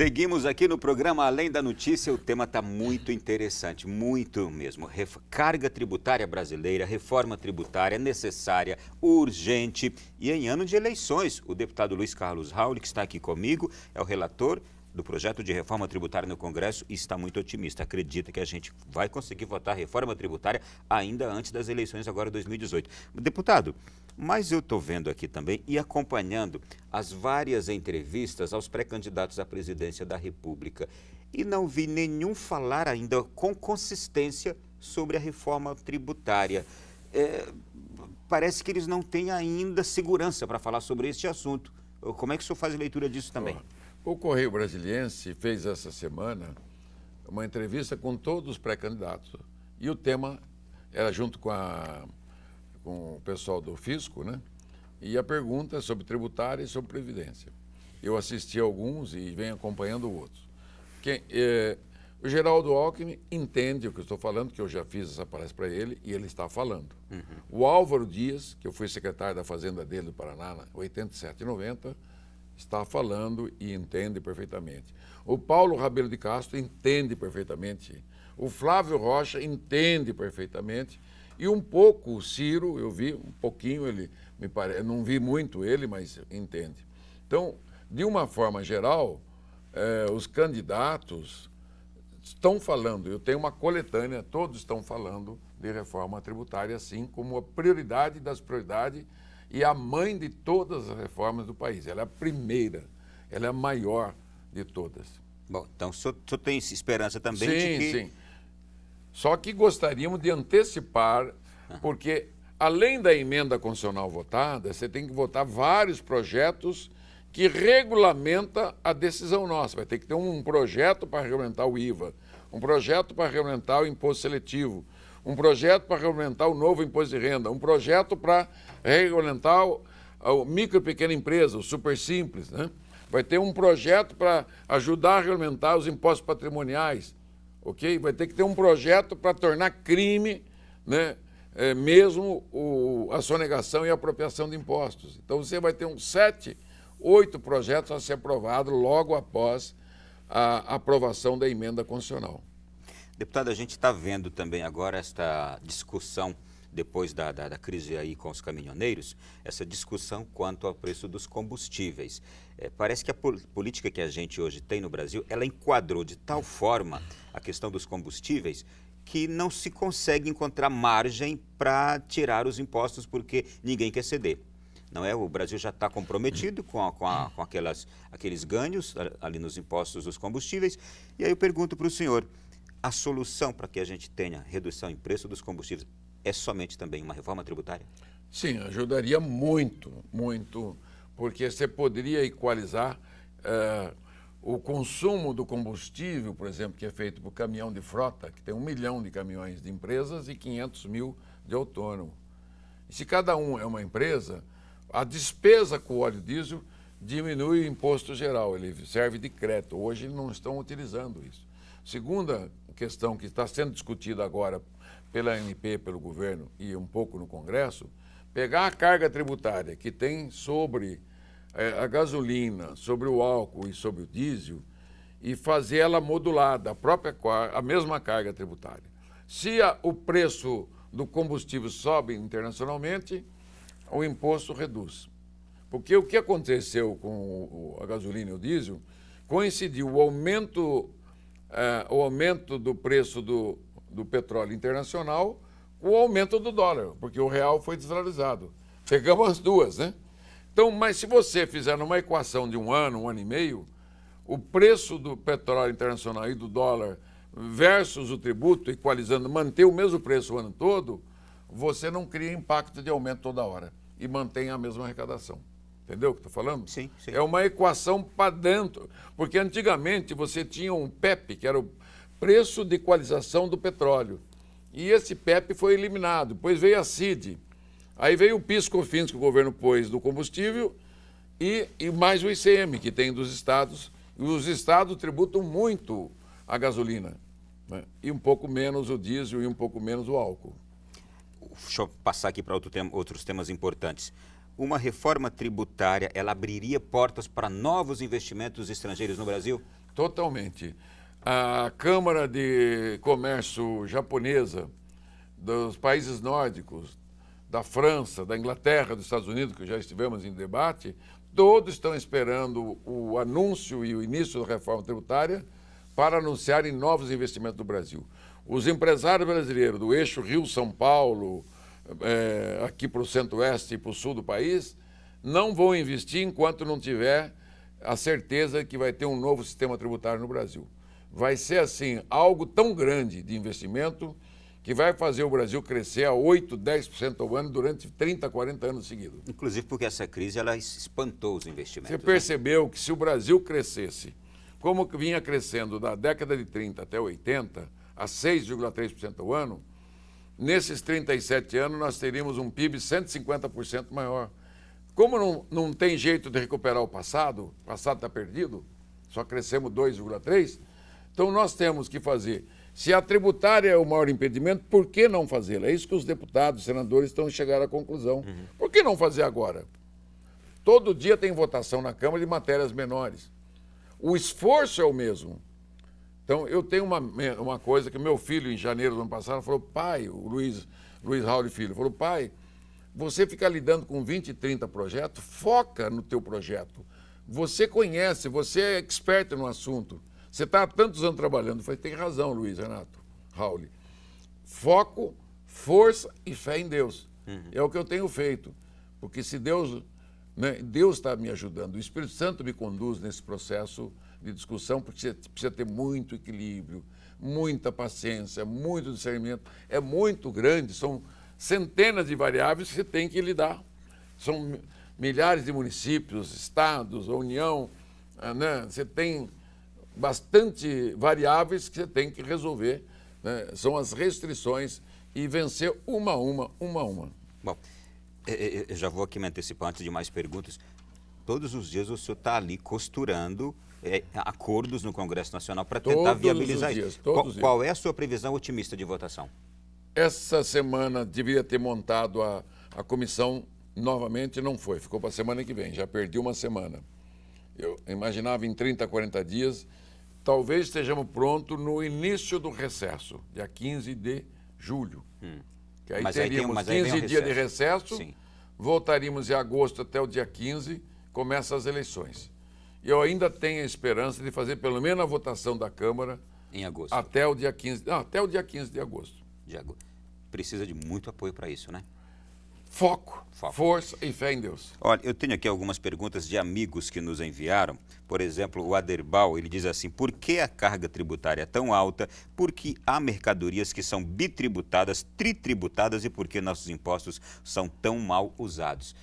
Seguimos aqui no programa Além da Notícia. O tema está muito interessante, muito mesmo. Carga tributária brasileira, reforma tributária necessária, urgente. E em ano de eleições, o deputado Luiz Carlos Rauli, que está aqui comigo, é o relator do projeto de reforma tributária no Congresso e está muito otimista. Acredita que a gente vai conseguir votar a reforma tributária ainda antes das eleições, agora 2018. Deputado, mas eu estou vendo aqui também e acompanhando as várias entrevistas aos pré-candidatos à presidência da República e não vi nenhum falar ainda com consistência sobre a reforma tributária. Parece que eles não têm ainda segurança para falar sobre este assunto. Como é que o senhor faz a leitura disso também? O Correio Brasiliense fez essa semana uma entrevista com todos os pré-candidatos e o tema era junto com o pessoal do Fisco, né? E a pergunta é sobre tributária e sobre previdência. Eu assisti a alguns e venho acompanhando outros. O Geraldo Alckmin entende o que eu estou falando, que eu já fiz essa palestra para ele e ele está falando. O Álvaro Dias, que eu fui secretário da Fazenda dele do Paraná, em 87 e 90, está falando e entende perfeitamente. O Paulo Rabelo de Castro entende perfeitamente. O Flávio Rocha entende perfeitamente. E um pouco o Ciro, eu vi um pouquinho, ele me parece, não vi muito ele, mas entende. Então, de uma forma geral, os candidatos estão falando, eu tenho uma coletânea, todos estão falando de reforma tributária, assim como a prioridade das prioridades e a mãe de todas as reformas do país. Ela é a primeira, ela é a maior de todas. Bom, então o senhor tem esperança também sim, de que... Sim. Só que gostaríamos de antecipar, porque além da emenda constitucional votada, você tem que votar vários projetos que regulamenta a decisão nossa. Vai ter que ter um projeto para regulamentar o IVA, um projeto para regulamentar o imposto seletivo, um projeto para regulamentar o novo imposto de renda, um projeto para regulamentar o micro e pequena empresa, o super simples, né? Vai ter um projeto para ajudar a regulamentar os impostos patrimoniais, ok? Vai ter que ter um projeto para tornar crime, né, mesmo a sonegação e a apropriação de impostos. Então você vai ter uns 7, 8 projetos a ser aprovados logo após a aprovação da emenda constitucional. Deputado, a gente está vendo também agora esta discussão, depois da crise aí com os caminhoneiros, essa discussão quanto ao preço dos combustíveis. Parece que a política que a gente hoje tem no Brasil, ela enquadrou de tal forma a questão dos combustíveis que não se consegue encontrar margem para tirar os impostos porque ninguém quer ceder. Não é? O Brasil já está comprometido com aqueles ganhos ali nos impostos dos combustíveis. E aí eu pergunto para o senhor, a solução para que a gente tenha redução em preço dos combustíveis é somente também uma reforma tributária? Sim, ajudaria muito, muito, porque você poderia equalizar o consumo do combustível, por exemplo, que é feito por caminhão de frota, que tem 1 milhão de caminhões de empresas e 500 mil de autônomo. E se cada um é uma empresa, a despesa com o óleo diesel diminui o imposto geral, ele serve de crédito. Hoje não estão utilizando isso. Segunda questão que está sendo discutida agora pela ANP, pelo governo e um pouco no Congresso, pegar a carga tributária que tem sobre a gasolina, sobre o álcool e sobre o diesel e fazer ela modulada, a mesma carga tributária. Se o preço do combustível sobe internacionalmente, o imposto reduz. Porque o que aconteceu com a gasolina e o diesel, coincidiu o aumento do preço do petróleo internacional com o aumento do dólar, porque o real foi desvalorizado. Pegamos as duas, né? Então, mas se você fizer numa equação de um ano e meio, o preço do petróleo internacional e do dólar versus o tributo, equalizando, manter o mesmo preço o ano todo, você não cria impacto de aumento toda hora e mantém a mesma arrecadação. Entendeu o que estou falando? Sim, sim. É uma equação para dentro, porque antigamente você tinha um PEP, que era o preço de equalização do petróleo, e esse PEP foi eliminado, depois veio a CID, aí veio o PIS/COFINS que o governo pôs do combustível e mais o ICM que tem dos estados, e os estados tributam muito a gasolina, né? E um pouco menos o diesel e um pouco menos o álcool. Deixa eu passar aqui para outros temas importantes. Uma reforma tributária, ela abriria portas para novos investimentos estrangeiros no Brasil? Totalmente. A Câmara de Comércio japonesa, dos países nórdicos, da França, da Inglaterra, dos Estados Unidos, que já estivemos em debate, todos estão esperando o anúncio e o início da reforma tributária para anunciarem novos investimentos no Brasil. Os empresários brasileiros do eixo Rio-São Paulo, aqui para o centro-oeste e para o sul do país, não vão investir enquanto não tiver a certeza que vai ter um novo sistema tributário no Brasil. Vai ser, assim, algo tão grande de investimento que vai fazer o Brasil crescer a 8%, 10% ao ano durante 30, 40 anos seguidos. Inclusive porque essa crise ela espantou os investimentos. Você percebeu que se o Brasil crescesse, como que vinha crescendo da década de 30 até 80, a 6,3% ao ano, nesses 37 anos nós teríamos um PIB 150% maior. Como não tem jeito de recuperar o passado está perdido, só crescemos 2,3%, então nós temos que fazer. Se a tributária é o maior impedimento, por que não fazê-la? É isso que os deputados, senadores estão chegando à conclusão. Por que não fazer agora? Todo dia tem votação na Câmara de matérias menores. O esforço é o mesmo. Então, eu tenho uma coisa que meu filho, em janeiro do ano passado, falou, pai, o Luiz Raul Filho, falou, pai, você fica lidando com 20, 30 projetos, foca no teu projeto. Você conhece, você é expert no assunto. Você está há tantos anos trabalhando. Eu falei, tem razão, Luiz Renato, Raul. Foco, força e fé em Deus. É o que eu tenho feito. Porque se Deus, né, Deus está me ajudando, o Espírito Santo me conduz nesse processo de discussão, porque você precisa ter muito equilíbrio, muita paciência, muito discernimento. É muito grande, são centenas de variáveis que você tem que lidar. São milhares de municípios, estados, a União, né? Você tem bastante variáveis que você tem que resolver, né? São as restrições e vencer uma a uma. Bom, eu já vou aqui me antecipar antes de mais perguntas. Todos os dias o senhor está ali costurando acordos no Congresso Nacional para tentar viabilizar isso. Qual é a sua previsão otimista de votação? Essa semana deveria ter montado a comissão novamente, não foi. Ficou para a semana que vem, já perdi uma semana. Eu imaginava em 30, 40 dias, talvez estejamos prontos no início do recesso, dia 15 de julho. Que aí teríamos 15 dias de recesso, sim. Voltaríamos em agosto até o dia 15, começam as eleições. E eu ainda tenho a esperança de fazer pelo menos a votação da Câmara em agosto. Até o dia 15, até o dia 15 de agosto. Precisa de muito apoio para isso, né? Foco, força e fé em Deus. Olha, eu tenho aqui algumas perguntas de amigos que nos enviaram. Por exemplo, o Aderbal, ele diz assim, por que a carga tributária é tão alta? Porque há mercadorias que são bitributadas, tritributadas e por que nossos impostos são tão mal usados?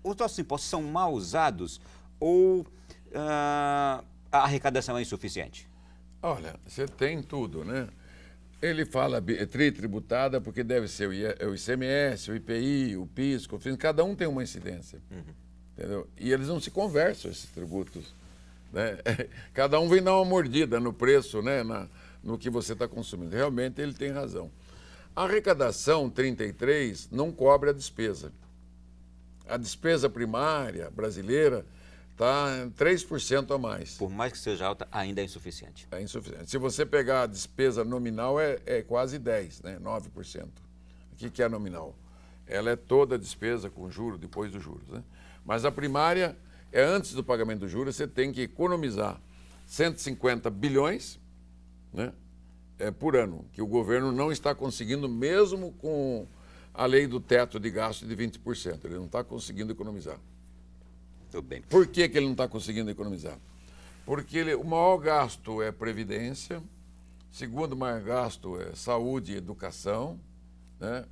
Os nossos impostos são mal usados ou a arrecadação é insuficiente? Olha, você tem tudo, né? Ele fala tritributada porque deve ser o ICMS, o IPI, o PIS, o COFINS, cada um tem uma incidência. Entendeu? E eles não se conversam, esses tributos. Né? Cada um vem dar uma mordida no preço, né? No que você está consumindo. Realmente ele tem razão. A arrecadação 33 não cobre a despesa. A despesa primária brasileira está 3% a mais. Por mais que seja alta, ainda é insuficiente. É insuficiente. Se você pegar a despesa nominal, é quase 10%, né? 9%. O que é nominal? Ela é toda a despesa com juros, depois dos juros. Né? Mas a primária é antes do pagamento dos juros, você tem que economizar 150 bilhões, né? Por ano, que o governo não está conseguindo, mesmo com a lei do teto de gasto de 20%. Ele não está conseguindo economizar. Tudo bem. Por que ele não está conseguindo economizar? Porque o maior gasto é previdência, segundo maior gasto é saúde e educação, né?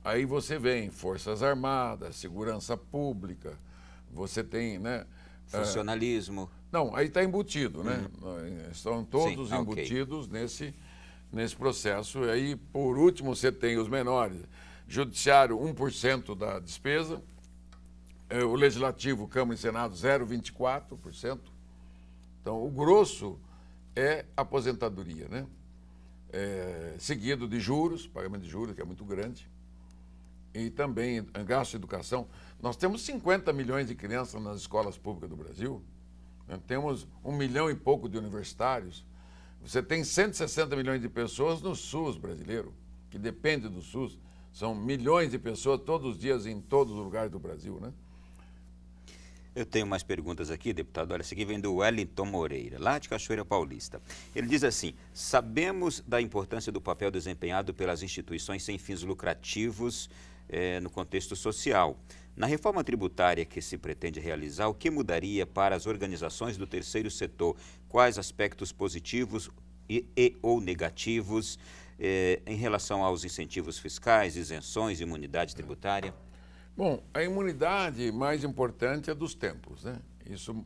Aí você vem Forças Armadas, segurança pública, você tem, né? Funcionalismo. Não, aí está embutido, né? Estão todos embutidos nesse processo. E aí, por último, você tem os menores. Judiciário, 1% da despesa. O Legislativo, Câmara e Senado, 0,24%. Então, o grosso é aposentadoria, né? Seguido de juros, pagamento de juros, que é muito grande. E também gasto de educação. Nós temos 50 milhões de crianças nas escolas públicas do Brasil. Nós temos 1 milhão e pouco de universitários. Você tem 160 milhões de pessoas no SUS brasileiro, que depende do SUS. São milhões de pessoas todos os dias em todos os lugares do Brasil, né? Eu tenho mais perguntas aqui, deputado. Olha, essa aqui vem do Wellington Moreira, lá de Cachoeira Paulista. Ele diz assim: sabemos da importância do papel desempenhado pelas instituições sem fins lucrativos no contexto social. Na reforma tributária que se pretende realizar, o que mudaria para as organizações do terceiro setor? Quais aspectos positivos ou negativos em relação aos incentivos fiscais, isenções, imunidade tributária? Bom, a imunidade mais importante é dos templos, né? Isso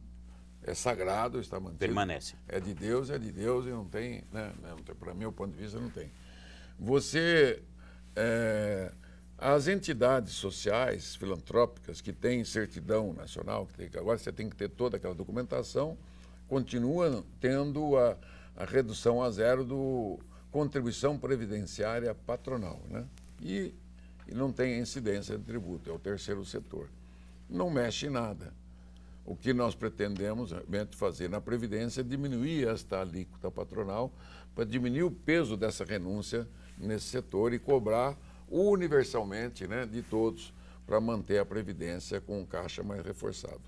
é sagrado, está mantido. Permanece. É de Deus e não tem, né? Para mim, o ponto de vista, não tem. Você, as entidades sociais, filantrópicas, que têm certidão nacional, agora você tem que ter toda aquela documentação, continuam tendo a redução a zero do contribuição previdenciária patronal, né? E não tem incidência de tributo, é o terceiro setor. Não mexe em nada. O que nós pretendemos realmente fazer na Previdência é diminuir esta alíquota patronal para diminuir o peso dessa renúncia nesse setor e cobrar universalmente, né, de todos, para manter a Previdência com um caixa mais reforçado.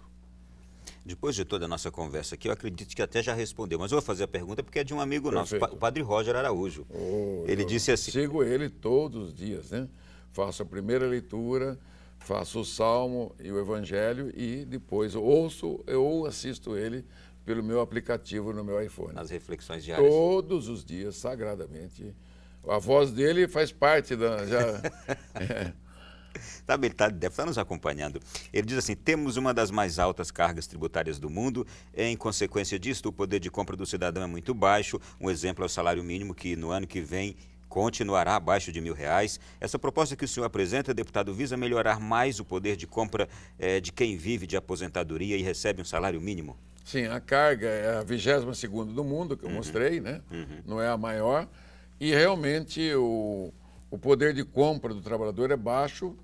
Depois de toda a nossa conversa aqui, eu acredito que até já respondeu, mas eu vou fazer a pergunta porque é de um amigo nosso, o Padre Roger Araújo. Ele disse assim... Sigo ele todos os dias, né? Faço a primeira leitura, faço o Salmo e o Evangelho e depois eu assisto ele pelo meu aplicativo no meu iPhone. Nas reflexões diárias. Todos os dias, sagradamente. A voz dele faz parte da... Tá bem, deve estar nos acompanhando. Ele diz assim: temos uma das mais altas cargas tributárias do mundo. Em consequência disso, o poder de compra do cidadão é muito baixo. Um exemplo é o salário mínimo, que no ano que vem continuará abaixo de R$1.000. Essa proposta que o senhor apresenta, deputado, visa melhorar mais o poder de compra de quem vive de aposentadoria e recebe um salário mínimo? Sim, a carga é a 22ª do mundo, que eu mostrei, né? Não é a maior. E realmente o poder de compra do trabalhador é baixo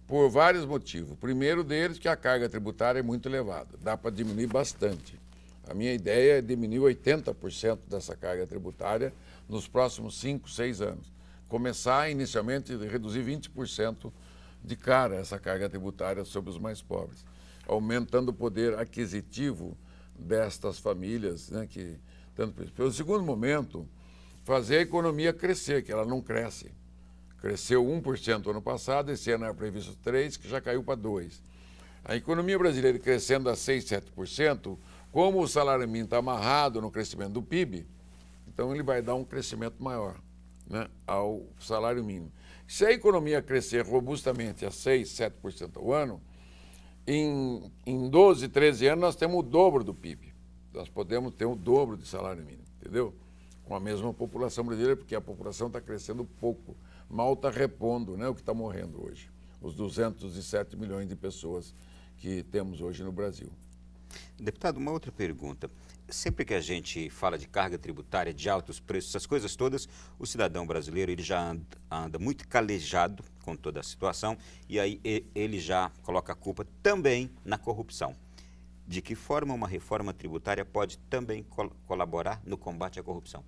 por vários motivos. O primeiro deles, que a carga tributária é muito elevada. Dá para diminuir bastante. A minha ideia é diminuir 80% dessa carga tributária nos próximos 5, 6 anos. Começar, inicialmente, a reduzir 20% de cara essa carga tributária sobre os mais pobres, aumentando o poder aquisitivo destas famílias, né, que tanto pelo segundo momento, fazer a economia crescer, que ela não cresce. Cresceu 1% ano passado, esse ano era previsto 3%, que já caiu para 2%. A economia brasileira crescendo a 6%, 7%, como o salário mínimo está amarrado no crescimento do PIB, então ele vai dar um crescimento maior, né, ao salário mínimo. Se a economia crescer robustamente a 6%, 7% ao ano, em 12, 13 anos nós temos o dobro do PIB. Nós podemos ter o dobro de salário mínimo, entendeu? Com a mesma população brasileira, porque a população está crescendo pouco. Mal está repondo, né, o que está morrendo hoje. Os 207 milhões de pessoas que temos hoje no Brasil. Deputado, uma outra pergunta. Sempre que a gente fala de carga tributária, de altos preços, essas coisas todas, o cidadão brasileiro ele já anda muito calejado com toda a situação e aí ele já coloca a culpa também na corrupção. De que forma uma reforma tributária pode também colaborar no combate à corrupção?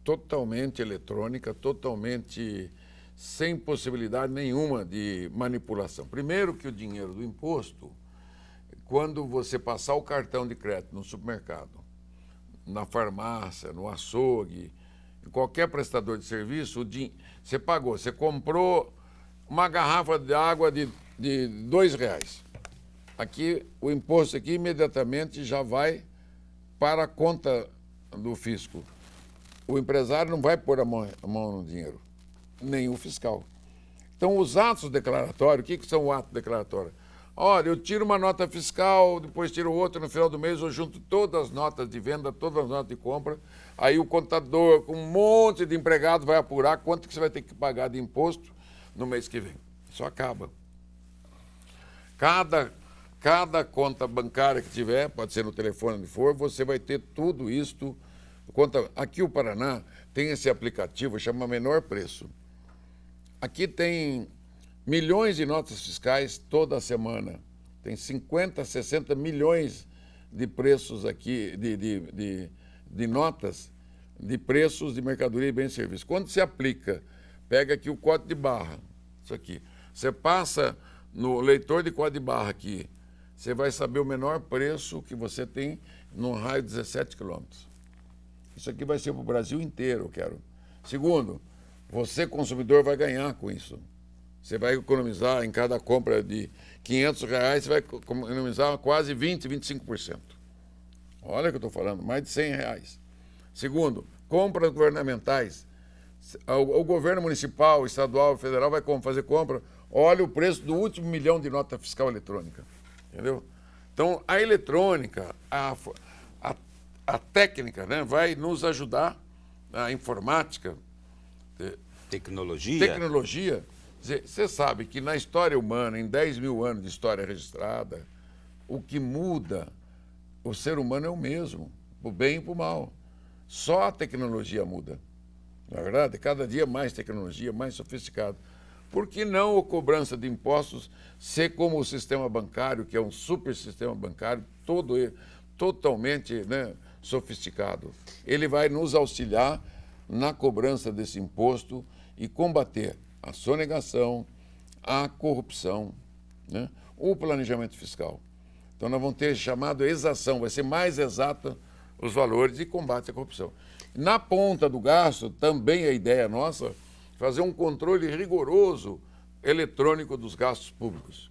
Totalmente eletrônica, totalmente sem possibilidade nenhuma de manipulação. Primeiro que o dinheiro do imposto, quando você passar o cartão de crédito no supermercado, na farmácia, no açougue, em qualquer prestador de serviço, você pagou, você comprou uma garrafa de água de R$2. Aqui, o imposto aqui imediatamente já vai para a conta do fisco. O empresário não vai pôr a mão no dinheiro, nem o fiscal. Então, os atos declaratórios, o que são o ato declaratório? Olha, eu tiro uma nota fiscal, depois tiro outra, no final do mês eu junto todas as notas de venda, todas as notas de compra, aí o contador, com um monte de empregados, vai apurar quanto que você vai ter que pagar de imposto no mês que vem. Isso acaba. Cada conta bancária que tiver, pode ser no telefone onde for, você vai ter tudo isto. Aqui o Paraná tem esse aplicativo, chama Menor Preço. Aqui tem milhões de notas fiscais toda semana. Tem 50, 60 milhões de preços aqui, de notas de preços de mercadoria e bens e serviços. Quando se aplica, pega aqui o código de barra, isso aqui, você passa no leitor de código de barra aqui, você vai saber o menor preço que você tem num raio de 17 quilômetros. Isso aqui vai ser para o Brasil inteiro, eu quero. Segundo, você, consumidor, vai ganhar com isso. Você vai economizar em cada compra de R$500, você vai economizar quase 20%, 25%. Olha o que eu estou falando, mais de R$100. Segundo, compras governamentais. O governo municipal, estadual, federal vai fazer compra, olha o preço do último milhão de nota fiscal eletrônica. Entendeu? Então, a eletrônica, a técnica, né, vai nos ajudar, a informática, tecnologia. Você sabe que na história humana, em 10 mil anos de história registrada, o que muda, o ser humano é o mesmo, para o bem e para o mal. Só a tecnologia muda. Na verdade, cada dia mais tecnologia, mais sofisticado. Por que não a cobrança de impostos ser como o sistema bancário, que é um super sistema bancário, totalmente, né, sofisticado? Ele vai nos auxiliar na cobrança desse imposto e combater a sonegação, a corrupção, né, o planejamento fiscal. Então nós vamos ter chamado exação, vai ser mais exata os valores e combate à corrupção. Na ponta do gasto, também a ideia nossa, fazer um controle rigoroso eletrônico dos gastos públicos.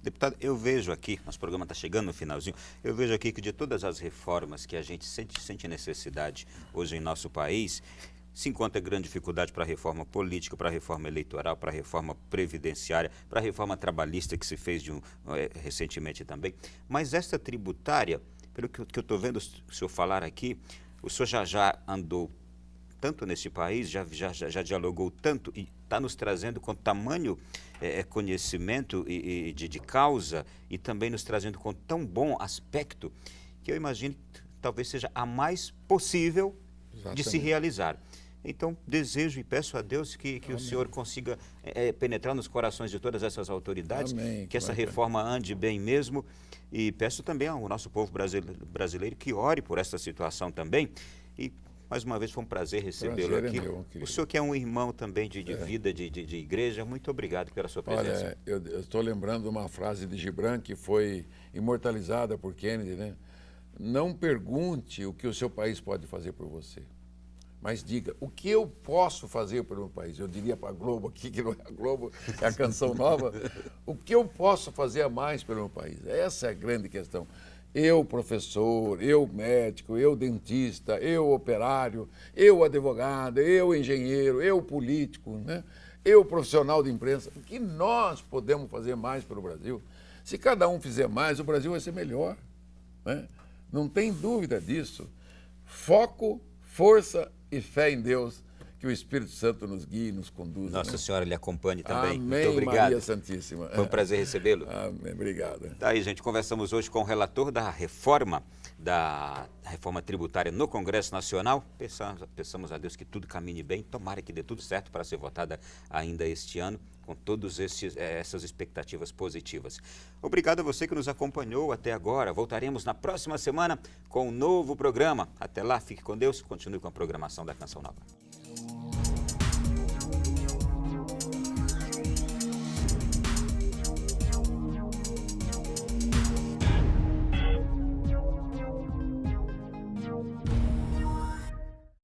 Deputado, eu vejo aqui, nosso programa está chegando no finalzinho, eu vejo aqui que de todas as reformas que a gente sente necessidade hoje em nosso país, se encontra grande dificuldade para a reforma política, para a reforma eleitoral, para a reforma previdenciária, para a reforma trabalhista que se fez recentemente também. Mas esta tributária, pelo que eu estou vendo o senhor falar aqui, o senhor já andou tanto nesse país, já dialogou tanto e está nos trazendo com tamanho conhecimento de causa e também nos trazendo com tão bom aspecto que eu imagino que talvez seja a mais possível de se realizar. Então, desejo e peço a Deus que o senhor consiga penetrar nos corações de todas essas autoridades, que essa reforma ande bem mesmo. E peço também ao nosso povo brasileiro que ore por essa situação também. E, mais uma vez, foi um prazer recebê-lo aqui. É meu, o senhor que é um irmão também de vida, de igreja, muito obrigado pela sua presença. Olha, eu estou lembrando uma frase de Gibran que foi imortalizada por Kennedy, né? Não pergunte o que o seu país pode fazer por você, mas diga, o que eu posso fazer pelo meu país? Eu diria para a Globo aqui, que não é a Globo, é a Canção Nova. O que eu posso fazer a mais pelo meu país? Essa é a grande questão. Eu, professor, eu, médico, eu, dentista, eu, operário, eu, advogado, eu, engenheiro, eu, político, né? Eu, profissional de imprensa. O que nós podemos fazer mais pelo Brasil? Se cada um fizer mais, o Brasil vai ser melhor, né? Não tem dúvida disso. Foco, força e fé em Deus, que o Espírito Santo nos guie e nos conduza. Nossa Senhora lhe acompanhe também. Amém, muito obrigado. Maria Santíssima. Foi um prazer recebê-lo. Amém, obrigado. Tá aí, gente, conversamos hoje com o relator da reforma tributária no Congresso Nacional. Peçamos a Deus que tudo caminhe bem, tomara que dê tudo certo para ser votada ainda este ano, com todas essas expectativas positivas. Obrigado a você que nos acompanhou até agora. Voltaremos na próxima semana com um novo programa. Até lá, fique com Deus, continue com a programação da Canção Nova.